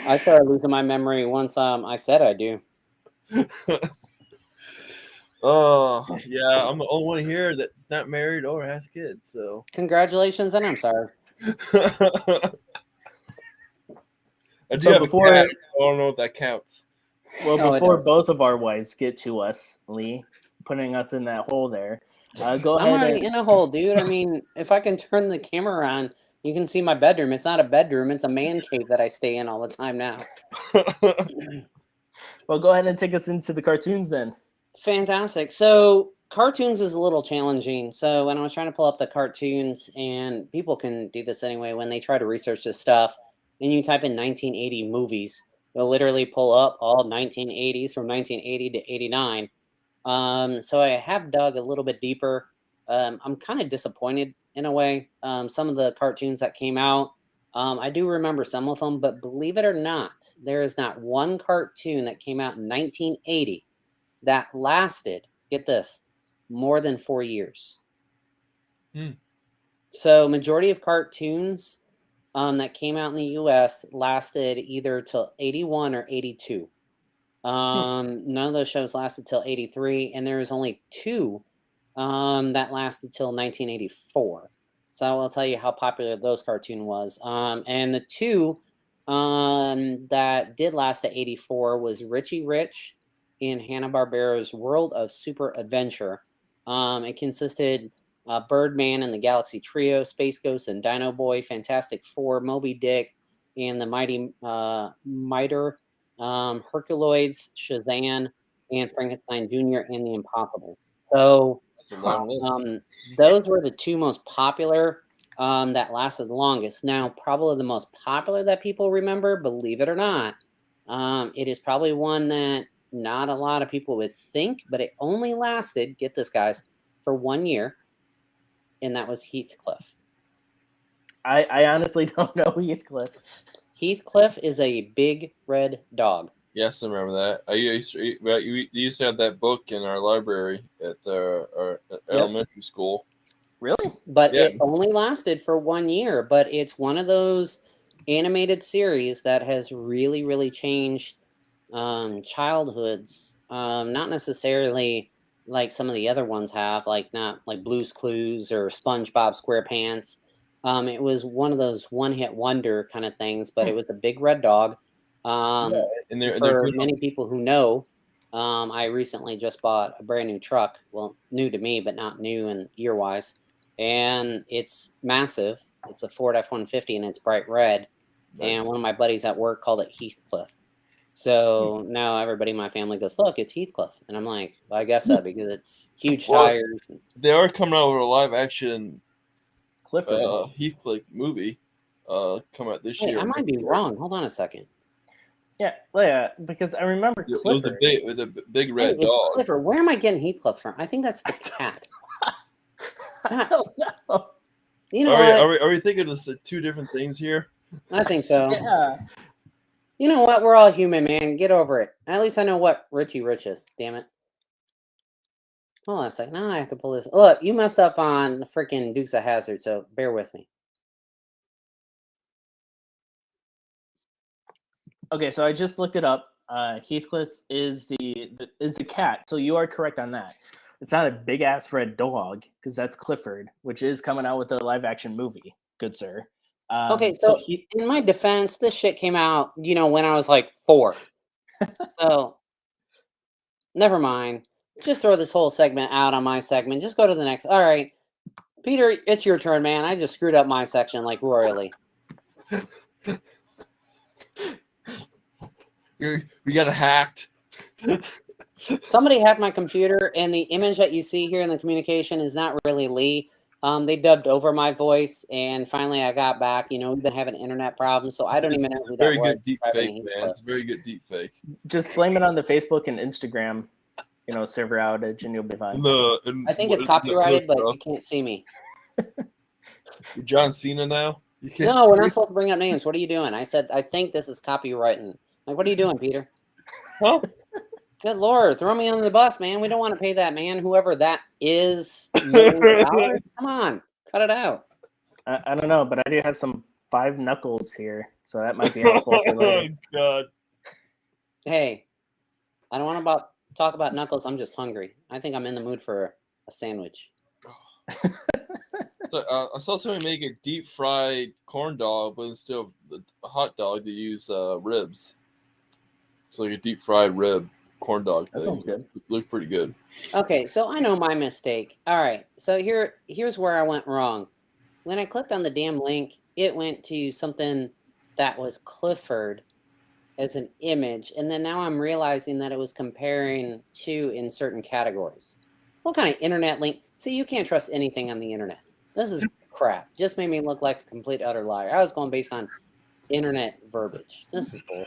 I started losing my memory once I said I do. Oh, yeah, I'm the only one here that's not married or has kids. So congratulations, and I'm sorry. I do have a cat. I don't know if that counts. Well, before both of our wives get to us, Lee, putting us in that hole there, go ahead. I'm already in a hole, dude. I mean, if I can turn the camera on, you can see my bedroom. It's not a bedroom. It's a man cave that I stay in all the time now. Well, go ahead and take us into the cartoons then. Fantastic. So cartoons is a little challenging. So when I was trying to pull up the cartoons, and people can do this anyway, when they try to research this stuff, and you type in 1980 movies, you'll literally pull up all 1980s from 1980 to 89. So I have dug a little bit deeper. I'm kind of disappointed in a way. Some of the cartoons that came out, I do remember some of them, but believe it or not, there is not one cartoon that came out in 1980 that lasted, get this, more than 4 years. So majority of cartoons that came out in the U.S. lasted either till 81 or 82. None of those shows lasted till 83, and there was only two that lasted till 1984. So I will tell you how popular those cartoon was. And the two that did last to 84 was Richie Rich in Hanna-Barbera's World of Super Adventure. It consisted Birdman and the Galaxy Trio, Space Ghost and Dino Boy, Fantastic Four, Moby Dick, and the Mighty Miter, Herculoids, Shazam, and Frankenstein Jr. and the Impossibles. So those were the two most popular that lasted the longest. Now, probably the most popular that people remember, believe it or not, it is probably one that not a lot of people would think, but it only lasted, get this, guys, for 1 year, and that was Heathcliff. I honestly don't know Heathcliff. Heathcliff is a big red dog. Yes, I remember that. We used to have that book in our library at our elementary school. Really? But it only lasted for 1 year. But it's one of those animated series that has really, really changed childhoods. Not necessarily like some of the other ones have, not like Blue's Clues or SpongeBob SquarePants. It was one of those one-hit wonder kind of things, but it was a big red dog. For many people who know, I recently just bought a brand new truck. Well, new to me, but not new in year-wise. And it's massive. It's a Ford F-150 and it's bright red. Nice. And one of my buddies at work called it Heathcliff. So now everybody in my family goes, look, it's Heathcliff. And I'm like, well, I guess so, because it's huge tires. They are coming out with a live action Clifford. Heathcliff movie come out this year. I might be wrong. Hold on a second. Yeah, because I remember It Clifford. was with a big red It's dog. Clifford. Where am I getting Heathcliff from? I think that's the cat. I don't know. You know what? Are we thinking of two different things here? I think so. Yeah. You know what? We're all human, man. Get over it. At least I know what Richie Rich is. Damn it. Hold on a second. Now I have to pull this. Look, you messed up on the freaking Dukes of Hazzard, so bear with me. Okay, so I just looked it up. Heathcliff is the cat, so you are correct on that. It's not a big ass red dog, because that's Clifford, which is coming out with a live action movie. Good sir. Okay, so in my defense, this shit came out, when I was like 4. So, never mind. Just throw this whole segment out on my segment. Just go to the next. All right. Peter, it's your turn, man. I just screwed up my section like royally. We got hacked. Somebody hacked my computer, and the image that you see here in the communication is not really Lee. They dubbed over my voice, and finally I got back. We've been having internet problems, so I don't even know who that was. Very good deep fake, man. It's very good deep fake. Just blame it on the Facebook and Instagram, server outage, and you'll be fine. I think it's copyrighted, but you can't see me. You're John Cena now? No, we're not supposed to bring up names. What are you doing? I said, I think this is copyrighted. Like, what are you doing, Peter? Huh? Good Lord, throw me under the bus, man. We don't want to pay that man, whoever that is. Come on, cut it out. I don't know, but I do have some 5 knuckles here, so that might be helpful for later. Oh, God. Hey, I don't want to talk about knuckles. I'm just hungry. I think I'm in the mood for a sandwich. So, I saw somebody make a deep fried corn dog, but instead of a hot dog, they use ribs. It's like a deep fried rib corn dog thing. That sounds good. It looked pretty good. Okay, so I know my mistake. All right, so here's where I went wrong. When I clicked on the damn link, it went to something that was Clifford as an image, and then now I'm realizing that it was comparing 2 in certain categories. What kind of internet link? See, you can't trust anything on the internet. This is crap. Just made me look like a complete utter liar. I was going based on internet verbiage. This is bull.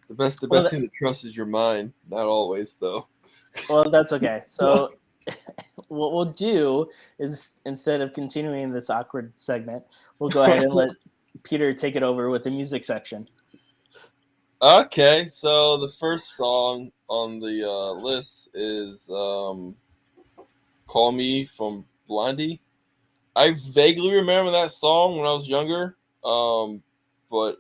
The best thing to trust is your mind. Not always, though. Well, that's okay. So what we'll do is, instead of continuing this awkward segment, we'll go ahead and let Peter take it over with the music section. Okay, so the first song on the list is Call Me from Blondie. I vaguely remember that song when I was younger, but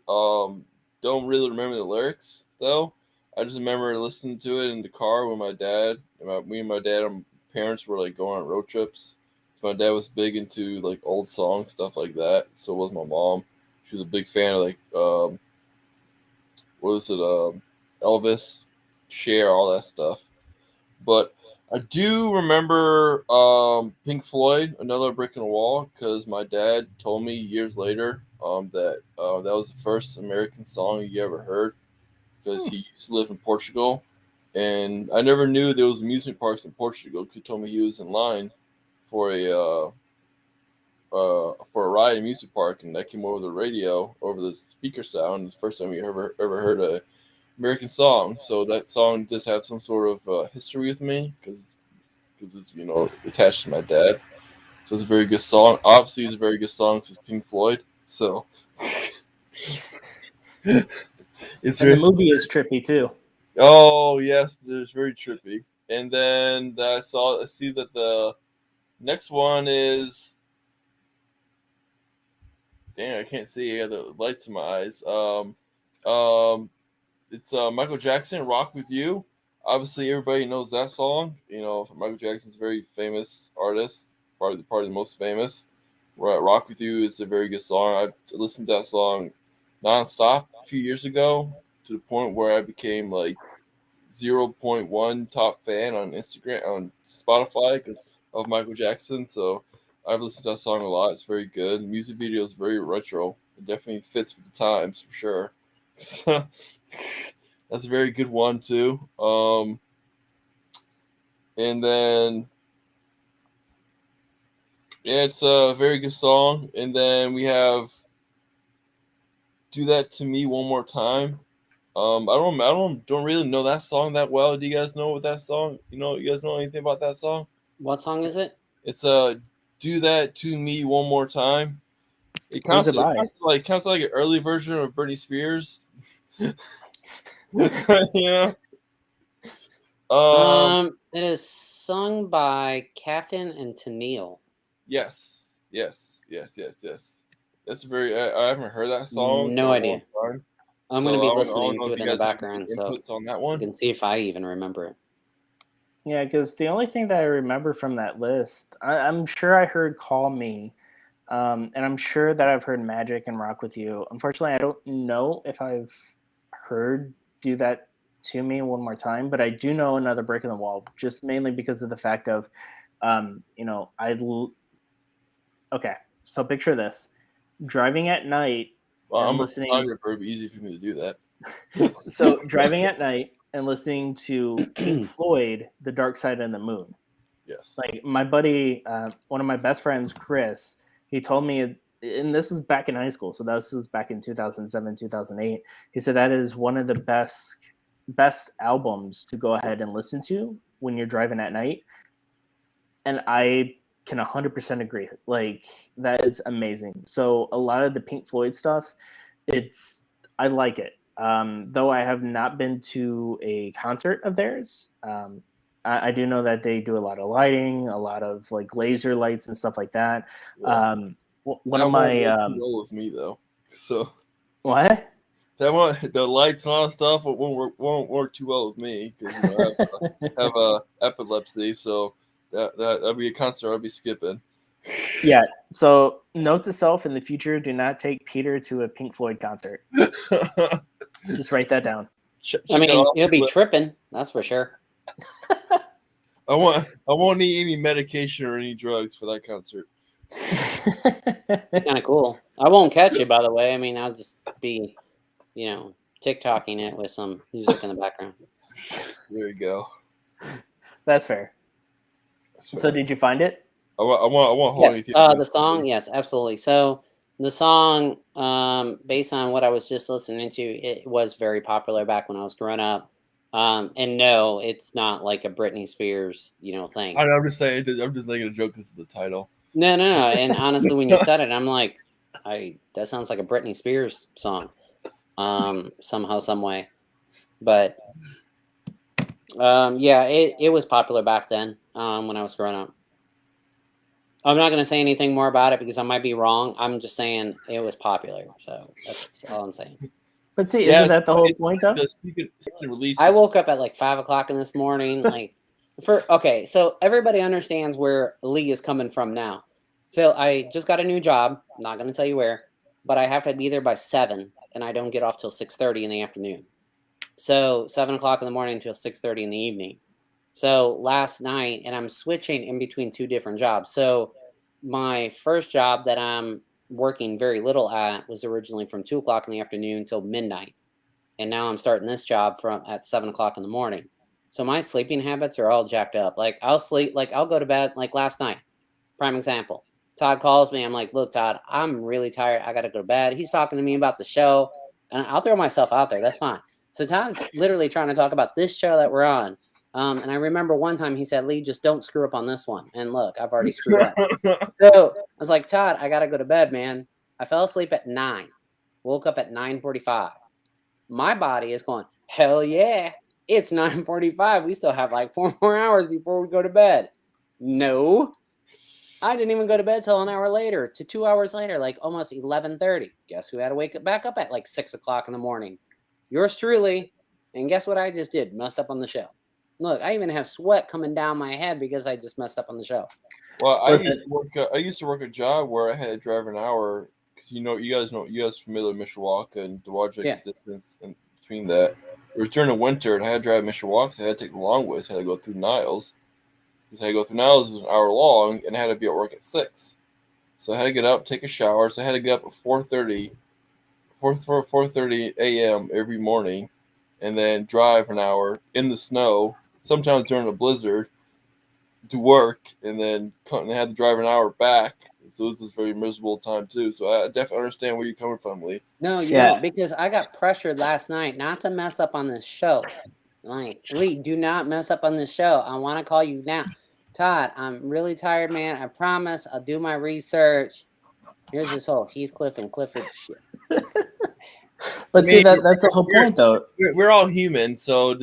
don't really remember the lyrics, though. I just remember listening to it in the car with my dad. Me and my dad and parents were like going on road trips. So my dad was big into like old songs, stuff like that. So was my mom. She was a big fan of like Elvis, Cher, all that stuff. But I do remember Pink Floyd, Another Brick in the Wall, because my dad told me years later that that was the first American song he ever heard, because he used to live in Portugal. And I never knew there was amusement parks in Portugal, because he told me he was in line for a ride in amusement park, and that came over the radio, over the speaker sound. It's the first time we ever heard a American song. So that song does have some sort of history with me, because it's attached to my dad. So it's a very good song. Obviously, it's a very good song because it's Pink Floyd. So The movie is trippy too. Oh yes, it's very trippy. And then I see that the next one is. Damn, I can't see. I got the lights in my eyes. It's Michael Jackson, "Rock with You." Obviously, everybody knows that song. Michael Jackson's a very famous artist, probably the most famous. "Rock with You" is a very good song. I listened to that song nonstop a few years ago, to the point where I became like 0.1 top fan on Instagram, on Spotify, because of Michael Jackson. So I've listened to that song a lot. It's very good. The music video is very retro. It definitely fits with the times for sure. So that's a very good one too. And then yeah, it's a very good song. And then we have "Do That to Me One More Time." I don't really know that song that well. Do you guys know what that song? You guys know anything about that song? What song is it? It's "Do That to Me One More Time." It Who's counts it by? like an early version of Britney Spears. Yeah. It is sung by Captain and Tennille. Yes. That's very. I haven't heard that song. No idea. Time, I'm so going to be I don't listening know to if it you in the guys have background, any so inputs on that I one. can see if I even remember it. Yeah, because the only thing that I remember from that list, I'm sure I heard "Call Me," and I'm sure that I've heard "Magic" and "Rock with You." Unfortunately, I don't know if I've heard "Do That to Me One More Time," but I do know "Another Brick in the Wall," just mainly because of the fact of, okay, so picture this: driving at night Well, and I'm a listening. photographer. It'd be easy for me to do that. So driving at night and listening to Pink Floyd, "The Dark Side of the Moon." Yes. Like my buddy, one of my best friends, Chris, he told me, and this was back in high school, so this was back in 2007, 2008. He said that is one of the best albums to go ahead and listen to when you're driving at night. And I can 100% agree. Like that is amazing. So a lot of the Pink Floyd stuff, I like it. Though I have not been to a concert of theirs. I do know that they do a lot of lighting, a lot of like laser lights and stuff like that. Yeah. One of my too well with me though. So what? that one, the lights and all that stuff won't work too well with me because I have epilepsy. So that'd be a concert I'd be skipping. Yeah. So note to self: in the future, do not take Peter to a Pink Floyd concert. Just write that down. I mean, he'll be tripping. That's for sure. I won't need any medication or any drugs for that concert. Kind of cool. I won't catch it, by the way. I mean, I'll just be, TikToking it with some music in the background. There you go. That's fair. So, did you find it? I want yes. The song, yes, absolutely. So the song, based on what I was just listening to, it was very popular back when I was growing up. And no, it's not like a Britney Spears, thing. I'm just saying. I'm just making a joke because of the title. No. And honestly, when you said it, I'm like, that sounds like a Britney Spears song, somehow, some way. But yeah, it was popular back then when I was growing up. I'm not going to say anything more about it because I might be wrong. I'm just saying it was popular. So that's all I'm saying. But see, isn't that the whole point, though? I woke up at like 5 o'clock in this morning. So everybody understands where Lee is coming from now. So I just got a new job. I'm not going to tell you where, but I have to be there by 7, and I don't get off till 6:30 in the afternoon. So 7 o'clock in the morning until 6:30 in the evening. So last night, and I'm switching in between 2 different jobs. So my first job that I'm working very little at was originally from 2 o'clock in the afternoon till midnight. And now I'm starting this job at 7 o'clock in the morning. So my sleeping habits are all jacked up. Like I'll go to bed like last night. Prime example. Todd calls me. I'm like, look, Todd, I'm really tired. I got to go to bed. He's talking to me about the show. And I'll throw myself out there. That's fine. So Todd's literally trying to talk about this show that we're on. And I remember one time he said, Lee, just don't screw up on this one. And look, I've already screwed up. So I was like, Todd, I got to go to bed, man. I fell asleep at 9. Woke up at 9:45. My body is going, hell yeah. It's 9:45. We still have like 4 more hours before we go to bed. No. I didn't even go to bed till an hour later to 2 hours later, like almost 11:30. Guess who had to wake back up at like 6 o'clock in the morning? Yours truly. And guess what I just did? Messed up on the show. Look, I even have sweat coming down my head because I just messed up on the show. Well, I used to work a job where I had to drive an hour because you guys familiar with Mishawaka and the Wajak distance in between that. It was during the winter and I had to drive Mishawaka, so I had to take the long way. So I had to go through Niles. Because I had to go through Niles, it was an hour long, and I had to be at work at 6. So I had to get up, take a shower. So I had to get up at 4:30 a.m. every morning, and then drive an hour in the snow, sometimes during a blizzard, to work, and then come and had to drive an hour back. So it was this very miserable time too. So I definitely understand where you're coming from, Lee. No, you Yeah. don't, because I got pressured last night not to mess up on this show. Like, Lee, do not mess up on this show. I want to call you now. Todd, I'm really tired, man. I promise I'll do my research. Here's this whole Heathcliff and Clifford shit. But I see, mean, that's the whole point, though. We're all human, so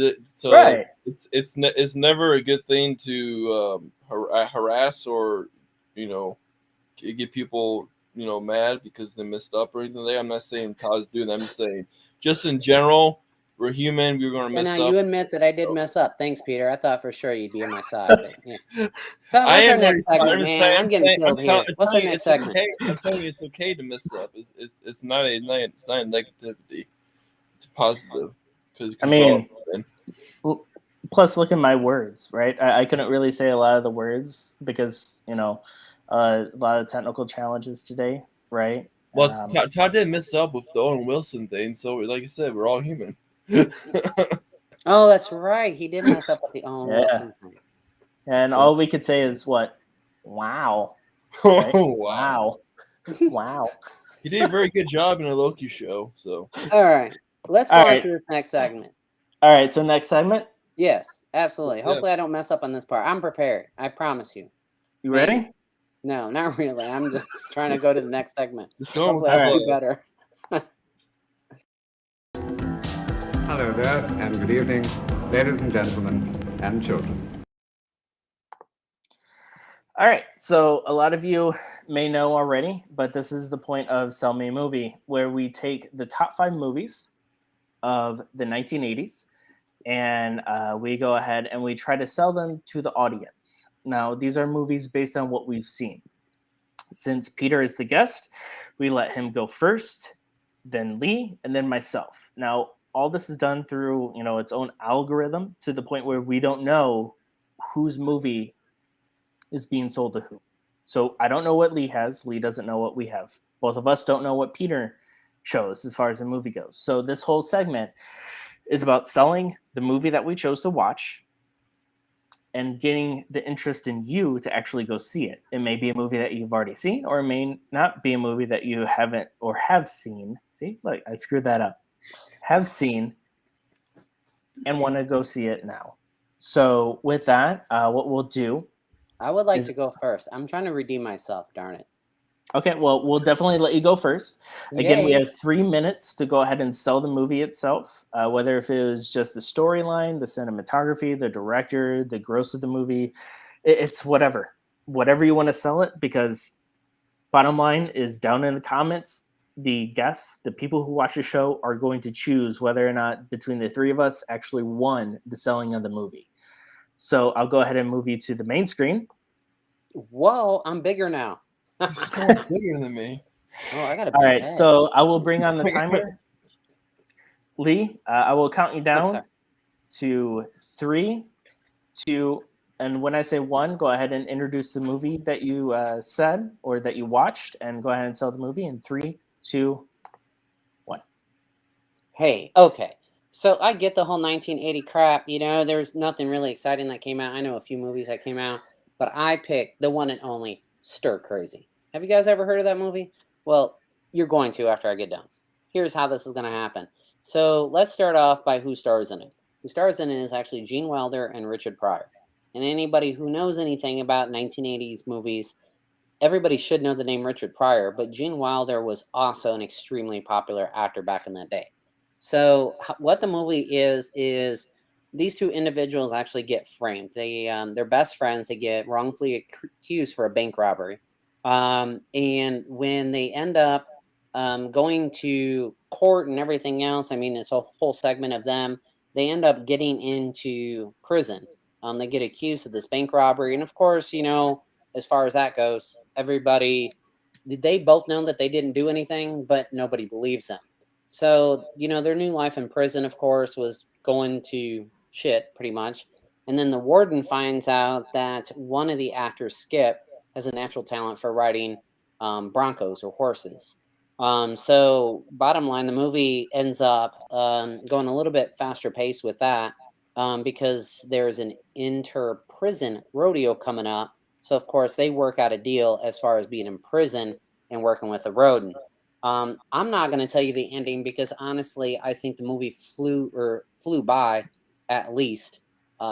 Right. it's never a good thing to harass or get people mad because they messed up or anything. I'm not saying Todd's doing that. I'm just saying, just in general, we're human. We're going to And mess now up. you admit that I did mess up. Thanks, Peter. I thought for sure you'd be on my side. But, yeah. Todd, what's our next segment, man? I'm getting killed here. What's our next segment? I'm telling you, it's okay to mess up. It's not a negativity. It's a positive. Because I mean, plus look at my words, right? I couldn't really say a lot of the words because a lot of technical challenges today, right? Well, Todd did mess up with the Owen Wilson thing, so like I said, we're all human. Oh, that's right. He did mess up with the Owen Wilson thing. And all we could say is what? Wow. Right? Wow. Wow. He did a very good job in a Loki show. So all right, let's go on to this next segment. All right, so next segment. Yes, absolutely. Hopefully, I don't mess up on this part. I'm prepared. I promise you. You ready? No, not really. I'm just trying to go to the next segment. Hopefully, I'll do better. Hello there, and good evening, ladies and gentlemen, and children. All right, so a lot of you may know already, but this is the point of Sell Me a Movie, where we take the top 5 movies of the 1980s, and we go ahead and we try to sell them to the audience. Now, these are movies based on what we've seen. Since Peter is the guest, we let him go first, then Lee, and then myself. Now, all this is done through, its own algorithm to the point where we don't know whose movie is being sold to who. So I don't know what Lee has. Lee doesn't know what we have. Both of us don't know what Peter chose as far as the movie goes. So this whole segment is about selling the movie that we chose to watch and getting the interest in you to actually go see it. It may be a movie that you've already seen, or it may not be a movie that you haven't or have seen. See, look, I screwed that up. Have seen and want to go see it now. So with that, what we'll do, I would like to go first. I'm trying to redeem myself, darn it. Okay, well, we'll definitely let you go first. Again, we have 3 minutes to go ahead and sell the movie itself, whether if it was just the storyline, the cinematography, the director, the gross of the movie. It's whatever you want to sell it, because bottom line is down in the comments, the guests, the people who watch the show are going to choose whether or not between the 3 of us actually won the selling of the movie. So I'll go ahead and move you to the main screen. Whoa, I'm bigger now. You're so much bigger than me. Oh, I got a big All right, head. so I will bring on the timer. Lee, I will count you down to 3, 2, and when I say 1, go ahead and introduce the movie that you said or that you watched, and go ahead and sell the movie in 3, 2, 1. Hey, okay. So I get the whole 1980 crap. There's nothing really exciting that came out. I know a few movies that came out, but I picked the one and only Stir Crazy. Have you guys ever heard of that movie? Well, you're going to after I get done. Here's how this is going to happen. So let's start off by who stars in it. Who stars in it is actually Gene Wilder and Richard Pryor. And anybody who knows anything about 1980s movies, everybody should know the name Richard Pryor, but Gene Wilder was also an extremely popular actor back in that day. So what the movie is these 2 individuals actually get framed. They're best friends. They get wrongfully accused for a bank robbery. And when they end up going to court and everything else, I mean, it's a whole segment of them. They end up getting into prison. They get accused of this bank robbery. And of course, as far as that goes, they both know that they didn't do anything, but nobody believes them. So, their new life in prison, of course, was going to shit pretty much. And then the warden finds out that one of the actors, Skip, has a natural talent for writing broncos or horses. So bottom line, the movie ends up going a little bit faster pace with that because there's an inter-prison rodeo coming up. So of course they work out a deal as far as being in prison and working with a rodent. I'm not going to tell you the ending because honestly, I think the movie flew by, at least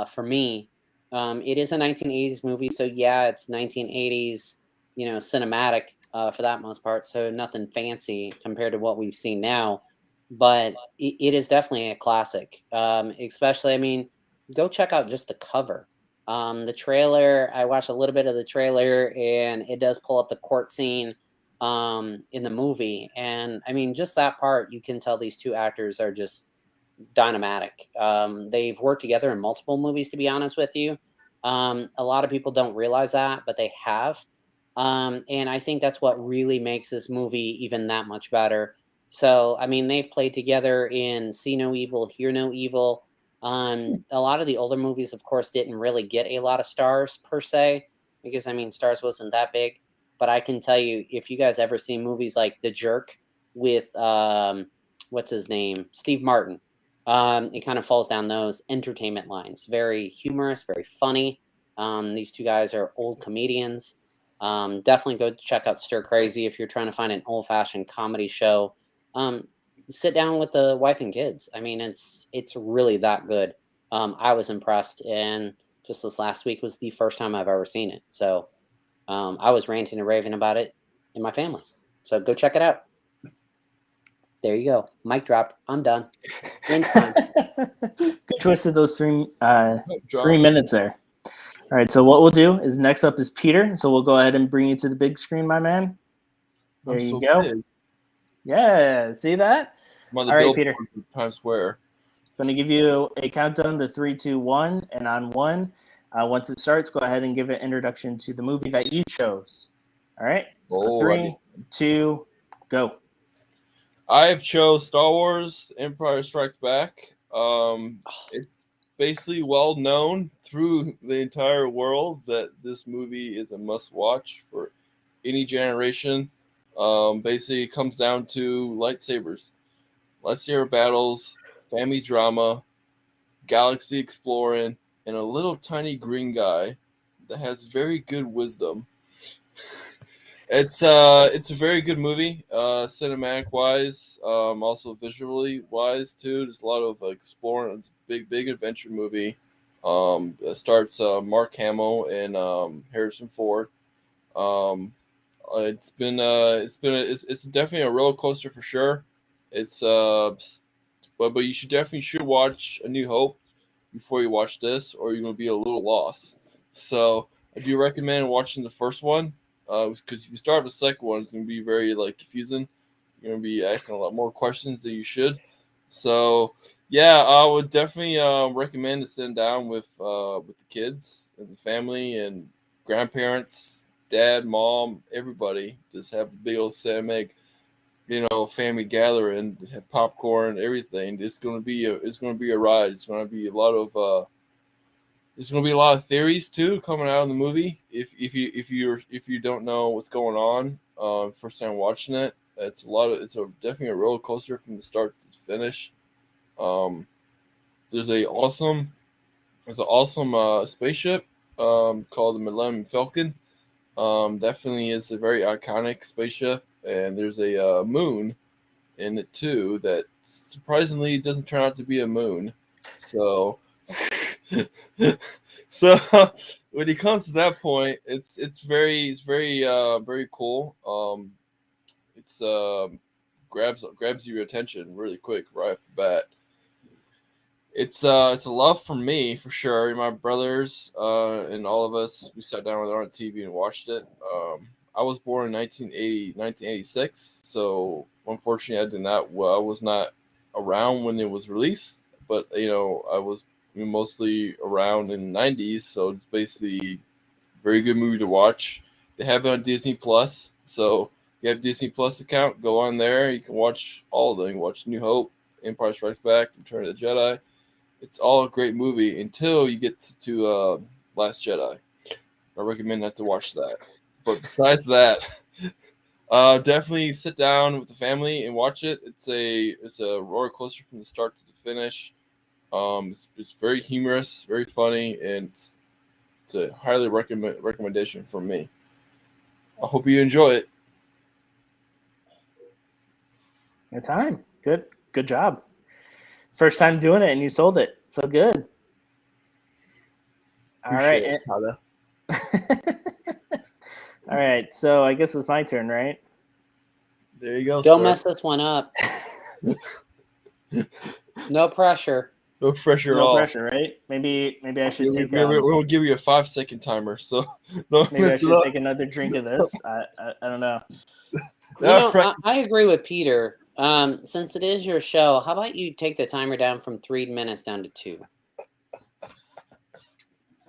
for me. It is a 1980s movie, so yeah, it's 1980s, cinematic for that most part. So nothing fancy compared to what we've seen now, but it is definitely a classic. Especially, I mean, go check out just the cover. The trailer, I watched a little bit of the trailer, and it does pull up the court scene in the movie, and I mean, just that part, you can tell these two actors are just dynamic. They've worked together in multiple movies, to be honest with you. A lot of people don't realize that, but they have. And I think that's what really makes this movie even that much better. So, I mean, they've played together in See No Evil, Hear No Evil. A lot of the older movies, of course, didn't really get a lot of stars per se, because, I mean, stars wasn't that big. But I can tell you, if you guys ever seen movies like The Jerk with, what's his name? Steve Martin. It kind of falls down those entertainment lines. Very humorous, very funny. These two guys are old comedians. Definitely go check out Stir Crazy if you're trying to find an old-fashioned comedy show. Sit down with the wife and kids. I mean, it's really that good. I was impressed, and just this last week was the first time I've ever seen it. So I was ranting and raving about it in my family. So go check it out. There you go. Mic dropped. I'm done. In time. Good choice of those 3 minutes there. All right, so what we'll do is next up is Peter. So we'll go ahead and bring you to the big screen, my man. There you go. Big. Yeah, see that? I'm on the Billboard, Peter. Times Square. I'm going to give you a countdown to 3, 2, 1, and on 1, once it starts, go ahead and give an introduction to the movie that you chose. All right, so 3, 2, go. I have chose Star Wars Empire Strikes Back. It's basically well known through the entire world that this movie is a must-watch for any generation. Basically, it comes down to lightsaber battles, family drama, galaxy exploring, and a little tiny green guy that has very good wisdom. It's a very good movie, cinematic wise, also visually wise too. There's a lot of exploring. It's a big adventure movie. It starts Mark Hamill and Harrison Ford. It's definitely a roller coaster for sure. It's but you should watch A New Hope before you watch this, or you're gonna be a little lost. So I do recommend watching the first one, because if you start the second one, it's gonna be very confusing. You're gonna be asking a lot more questions than you should. So yeah, I would definitely recommend to sit down with the kids and the family and grandparents, dad, mom, everybody. Just have a big old cinematic, family gathering, have popcorn, everything. It's gonna be a ride. It's gonna be a lot of theories too coming out of the movie. If you don't know what's going on, first time watching it, it's definitely a roller coaster from the start to finish. There's an awesome spaceship called the Millennium Falcon. Definitely is a very iconic spaceship, and there's a moon in it too that surprisingly doesn't turn out to be a moon. So when it comes to that point, it's very cool. It's grabs your attention really quick right off the bat. It's a love for me for sure. My brothers and all of us, we sat down with it on TV and watched it. I was born in 1986, so unfortunately I was not around when it was released, but I was mostly around in the 90s, so it's basically a very good movie to watch. They have it on Disney Plus, so if you have a Disney Plus account, go on there. You can watch all of them. You can watch New Hope, Empire Strikes Back, Return of the Jedi. It's all a great movie until you get to Last Jedi. I recommend not to watch that. But besides that, Definitely sit down with the family and watch it. It's a roller coaster from the start to the finish. It's very humorous, very funny, and it's a highly recommendation from me. I hope you enjoy it. Good time. Good job. First time doing it, and you sold it. So good. All right. Appreciate it, Tyler. All right. So I guess it's my turn, right? There you go. Don't sir. mess this one up. No pressure. No pressure at No all. pressure, right? Maybe I should take. We'll give you a 5-second timer. So maybe I should take another drink of this. I don't know. I agree with Peter. Since it is your show, how about you take the timer down from 3 minutes down to 2?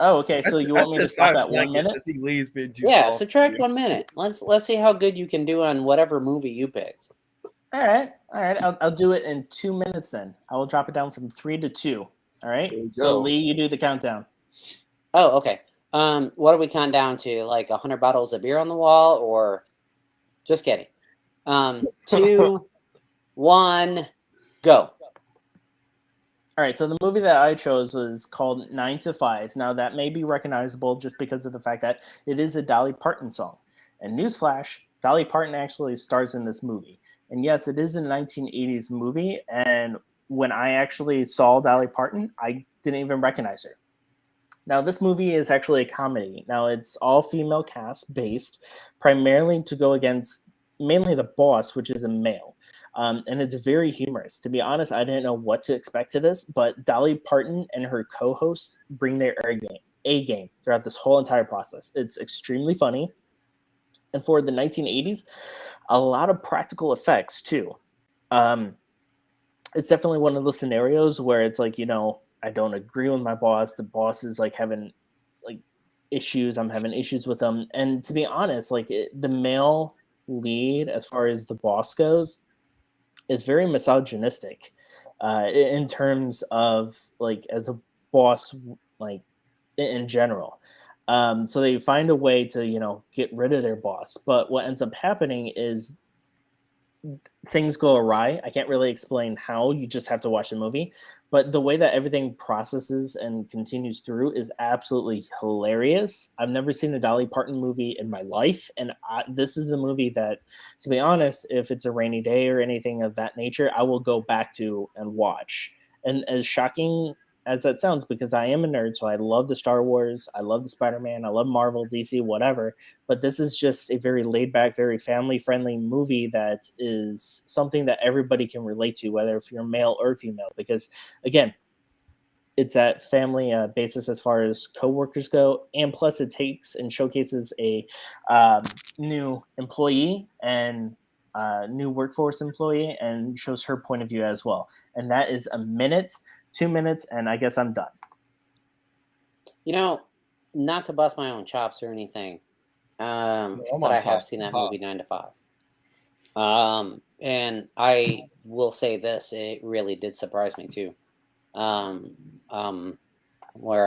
Oh, okay. So you want me to stop at 1 minute? I think Lee's been too soft. Subtract 1 minute. Let's see how good you can do on whatever movie you picked. All right. I'll do it in 2 minutes then. I will drop it down from 3 to 2. All right. So Lee, you do the countdown. Oh, okay. What do we count down to? Like 100 bottles of beer on the wall, or just kidding? 2, 1, go. All right, so the movie that I chose was called 9 to 5. Now, that may be recognizable just because of the fact that it is a Dolly Parton song. And newsflash, Dolly Parton actually stars in this movie. And yes, it is a 1980s movie. And when I actually saw Dolly Parton, I didn't even recognize her. Now, this movie is actually a comedy. Now, it's all female cast based, primarily to go against mainly the boss, which is a male. And it's very humorous. To be honest, I didn't know what to expect to this, but Dolly Parton and her co-host bring their A game throughout this whole entire process. It's extremely funny. And for the 1980s, a lot of practical effects too. It's definitely one of those scenarios where it's like, I don't agree with my boss. The boss is like having like issues. I'm having issues with them. And to be honest, like the male lead, as far as the boss goes, is very misogynistic in terms of like as a boss, like in general. So they find a way to, get rid of their boss. But what ends up happening is things go awry. I can't really explain how. You just have to watch the movie. But the way that everything processes and continues through is absolutely hilarious. I've never seen a Dolly Parton movie in my life. And this is a movie that, to be honest, if it's a rainy day or anything of that nature, I will go back to and watch. And as shocking as that sounds, because I am a nerd, so I love the Star Wars, I love the Spider-Man, I love Marvel, DC, whatever. But this is just a very laid-back, very family-friendly movie that is something that everybody can relate to, whether if you're male or female. Because, again, it's that family basis as far as coworkers go, and plus it takes and showcases a new employee and new workforce employee and shows her point of view as well. And that is a minute, 2 minutes, and I guess I'm done. Not to bust my own chops or anything, but I have seen that movie 9 to 5. And I will say this, it really did surprise me too. Where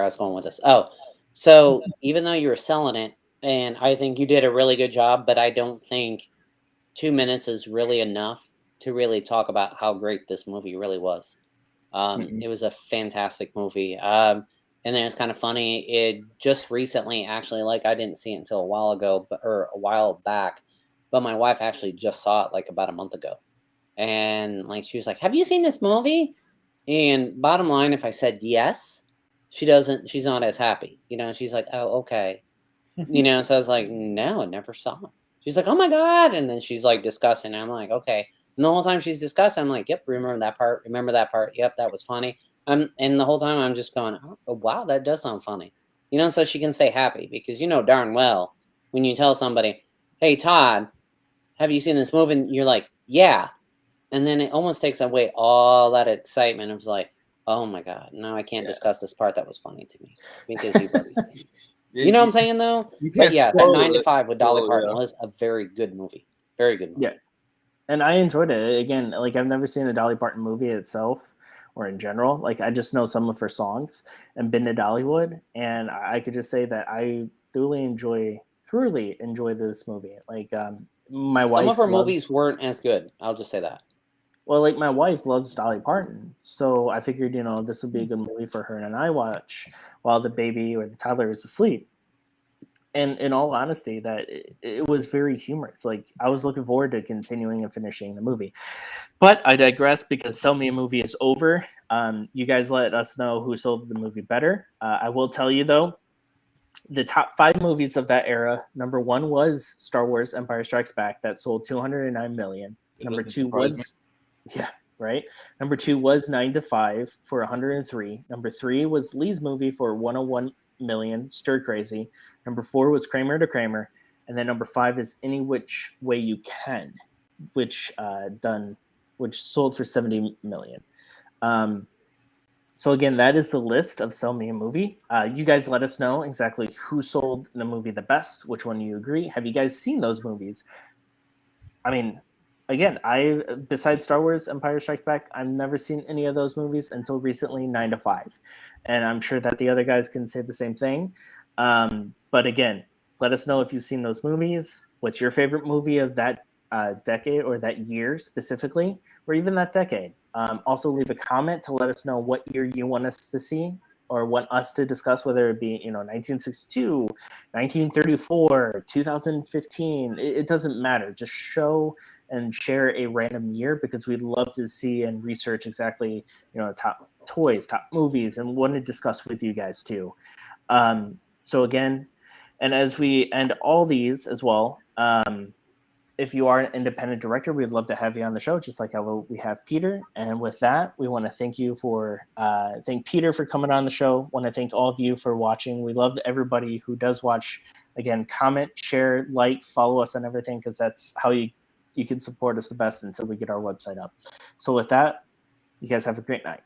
I was going with this. Oh, so even though you were selling it, and I think you did a really good job, but I don't think 2 minutes is really enough to really talk about how great this movie really was. It was a fantastic movie. And then it's kind of funny. It just recently, actually, like I didn't see it until a while ago, or a while back, but my wife actually just saw it like about a month ago. And like, she was like, "Have you seen this movie?" And bottom line, if I said yes, she's not as happy, she's like, "Oh, okay." So I was like, "No, I never saw it." She's like, "Oh my God." And then she's like discussing. I'm like, "Okay." And the whole time she's discussing, I'm like, "Yep, remember that part. Remember that part. Yep, that was funny." And the whole time I'm just going, "Oh, wow, that does sound funny." So she can stay happy, because darn well when you tell somebody, "Hey, Todd, have you seen this movie?" And you're like, "Yeah." And then it almost takes away all that excitement. It was like, "Oh my God, now I can't discuss this part that was funny to me because you've already seen it." You know what I'm saying, though? But yeah, that 9 to 5 with Dolly Parton was a very good movie. Very good movie. Yeah. And I enjoyed it. Again, like I've never seen a Dolly Parton movie itself or in general. Like I just know some of her songs and been to Dollywood. And I could just say that I thoroughly enjoy this movie. Like my wife Some of her loves, movies weren't as good. I'll just say that. well, like my wife loves Dolly Parton, so I figured, you know, this would be a good movie for her and I watch while the baby or the toddler is asleep. And in all honesty, that it was very humorous. Like, I was looking forward to continuing and finishing the movie. But I digress, because Sell Me a Movie is over. You guys let us know who sold the movie better. I will tell you, though, the top 5 movies of that era, number 1 was Star Wars Empire Strikes Back, that sold 209 million. It Number doesn't 2 surprise was, yeah, right. Number 2 was 9 to 5 for 103. Number 3 was Lee's movie for 101 million, Stir Crazy. Number 4 was Kramer to Kramer. And then number 5 is Any Which Way You Can, which sold for 70 million. So again, that is the list of Sell Me a Movie. You guys let us know exactly who sold the movie the best, which one you agree. Have you guys seen those movies? I mean, again, besides Star Wars Empire Strikes Back, I've never seen any of those movies until recently, 9 to 5. And I'm sure that the other guys can say the same thing. But again, let us know if you've seen those movies. What's your favorite movie of that decade, or that year specifically, or even that decade? Also, leave a comment to let us know what year you want us to see or want us to discuss, whether it be, 1962, 1934, 2015. It doesn't matter. Just show and share a random year, because we'd love to see and research exactly, top toys, top movies, and want to discuss with you guys too. So again, and as we end all these as well, if you are an independent director, we'd love to have you on the show, just like how we have Peter. And with that, we want to thank Peter for coming on the show. Want to thank all of you for watching. We love everybody who does watch. Again, comment, share, like, follow us on everything, because that's how you can support us the best until we get our website up. So with that, you guys have a great night.